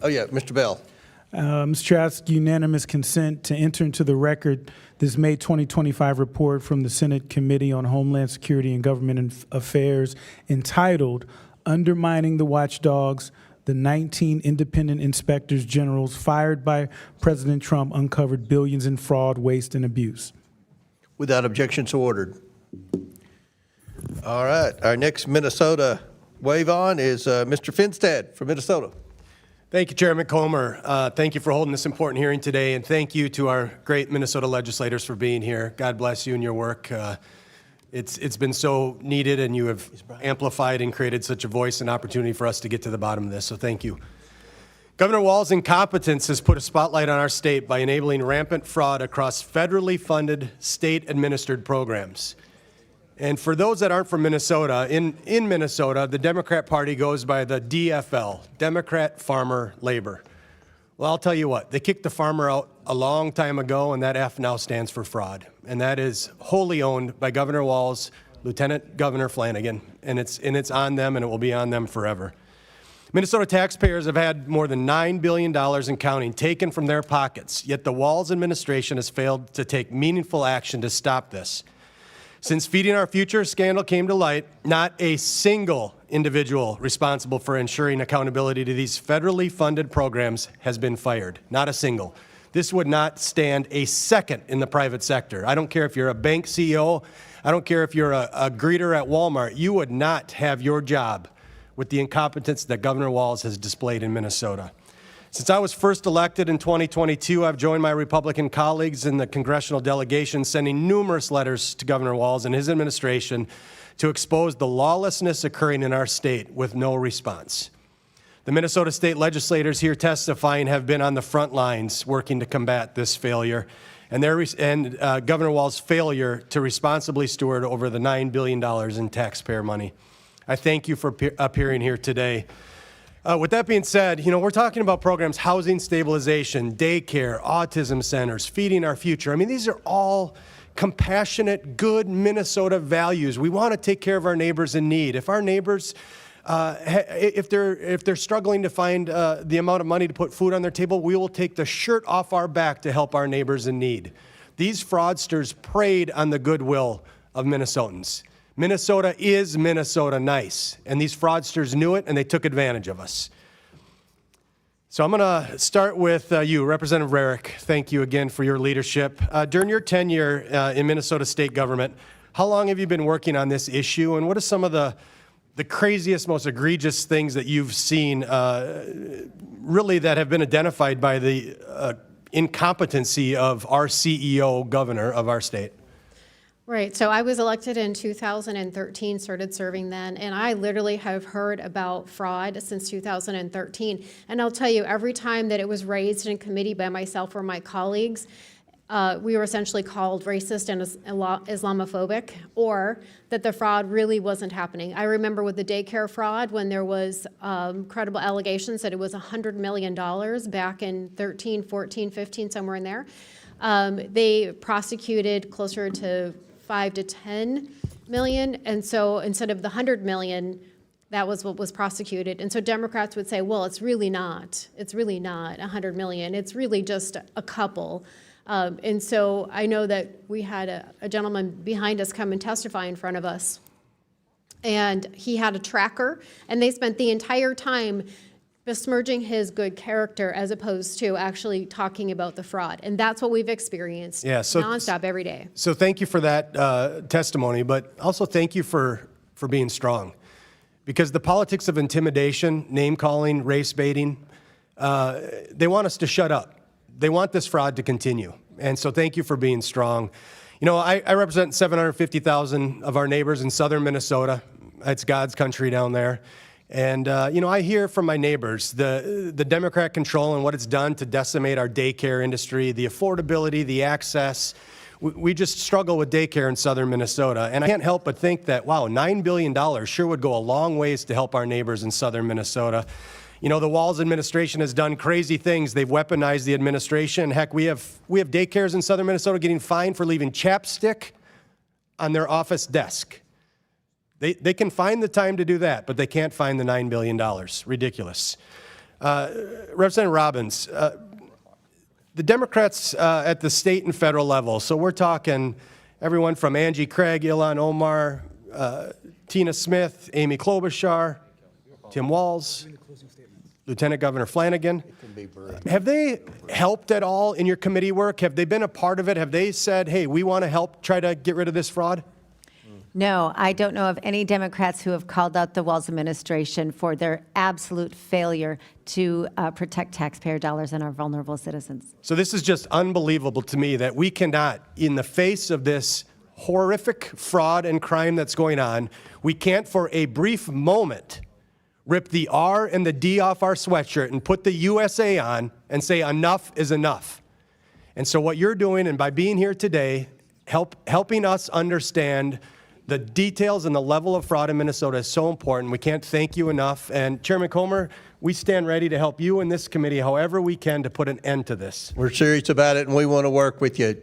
Oh, yeah, Mr. Bell. Mr. Chair, I ask unanimous consent to enter into the record this May 2025 report from the Senate Committee on Homeland Security and Government Affairs entitled Undermining the Watchdogs, the 19 independent inspectors generals fired by President Trump uncovered billions in fraud, waste, and abuse. Without objection, so ordered. All right, our next Minnesota wave on is Mr. Finstad from Minnesota. Thank you, Chairman Comer. Thank you for holding this important hearing today, and thank you to our great Minnesota legislators for being here. God bless you and your work. It's been so needed, and you have amplified and created such a voice and opportunity for us to get to the bottom of this, so thank you. Governor Walz's incompetence has put a spotlight on our state by enabling rampant fraud across federally funded, state-administered programs. And for those that aren't from Minnesota, in Minnesota, the Democrat Party goes by the DFL, Democrat Farmer Labor. Well, I'll tell you what, they kicked the farmer out a long time ago, and that F now stands for fraud. And that is wholly owned by Governor Walz, Lieutenant Governor Flanagan, and it's on them, and it will be on them forever. Minnesota taxpayers have had more than $9 billion and counting taken from their pockets, yet the Walz administration has failed to take meaningful action to stop this. Since Feeding Our Future scandal came to light, not a single individual responsible for ensuring accountability to these federally funded programs has been fired. Not a single. This would not stand a second in the private sector. I don't care if you're a bank CEO. I don't care if you're a greeter at Walmart. You would not have your job with the incompetence that Governor Walz has displayed in Minnesota. Since I was first elected in 2022, I've joined my Republican colleagues in the congressional delegation, sending numerous letters to Governor Walz and his administration to expose the lawlessness occurring in our state with no response. The Minnesota state legislators here testifying have been on the front lines working to combat this failure and Governor Walz's failure to responsibly steward over the $9 billion in taxpayer money. I thank you for appearing here today. With that being said, we're talking about programs, housing stabilization, daycare, autism centers, Feeding Our Future. I mean, these are all compassionate, good Minnesota values. We want to take care of our neighbors in need. If our neighbors, if they're struggling to find the amount of money to put food on their table, we will take the shirt off our back to help our neighbors in need. These fraudsters preyed on the goodwill of Minnesotans. Minnesota is Minnesota nice, and these fraudsters knew it, and they took advantage of us. So I'm going to start with you, Representative Rarick. Thank you again for your leadership. During your tenure in Minnesota state government, how long have you been working on this issue, and what are some of the craziest, most egregious things that you've seen really that have been identified by the incompetency of our CEO governor of our state? Right. So I was elected in 2013, started serving then, and I literally have heard about fraud since 2013. And I'll tell you, every time that it was raised in committee by myself or my colleagues, we were essentially called racist and Islamophobic, or that the fraud really wasn't happening. I remember with the daycare fraud when there was credible allegations that it was $100 million back in 13, 14, 15, somewhere in there. They prosecuted closer to 5 to 10 million, and so instead of the 100 million, that was what was prosecuted. And so Democrats would say, well, it's really not 100 million, it's really just a couple. And so I know that we had a gentleman behind us come and testify in front of us, and he had a tracker, and they spent the entire time besmirching his good character as opposed to actually talking about the fraud. And that's what we've experienced nonstop every day. So thank you for that testimony, but also thank you for being strong. Because the politics of intimidation, name-calling, race baiting, they want us to shut up. They want this fraud to continue. And so thank you for being strong. I represent 750,000 of our neighbors in southern Minnesota. It's God's country down there. And, I hear from my neighbors the Democrat control and what it's done to decimate our daycare industry, the affordability, the access. We just struggle with daycare in southern Minnesota. And I can't help but think that, wow, $9 billion sure would go a long ways to help our neighbors in southern Minnesota. The Walz administration has done crazy things. They've weaponized the administration. Heck, we have daycares in southern Minnesota getting fined for leaving chapstick on their office desk. They can find the time to do that, but they can't find the $9 billion. Ridiculous. Representative Robbins, the Democrats at the state and federal level, so we're talking everyone from Angie Craig, Ilhan Omar, Tina Smith, Amy Klobuchar, Tim Walz, Lieutenant Governor Flanagan. Have they helped at all in your committee work? Have they been a part of it? Have they said, hey, we want to help try to get rid of this fraud? No, I don't know of any Democrats who have called out the Walz administration for their absolute failure to protect taxpayer dollars and our vulnerable citizens. So this is just unbelievable to me that we cannot, in the face of this horrific fraud and crime that's going on, we can't for a brief moment rip the R and the D off our sweatshirt and put the USA on and say enough is enough. And so what you're doing, and by being here today, helping us understand the details and the level of fraud in Minnesota is so important. We can't thank you enough. And Chairman Comer, we stand ready to help you and this committee however we can to put an end to this. We're serious about it, and we want to work with you.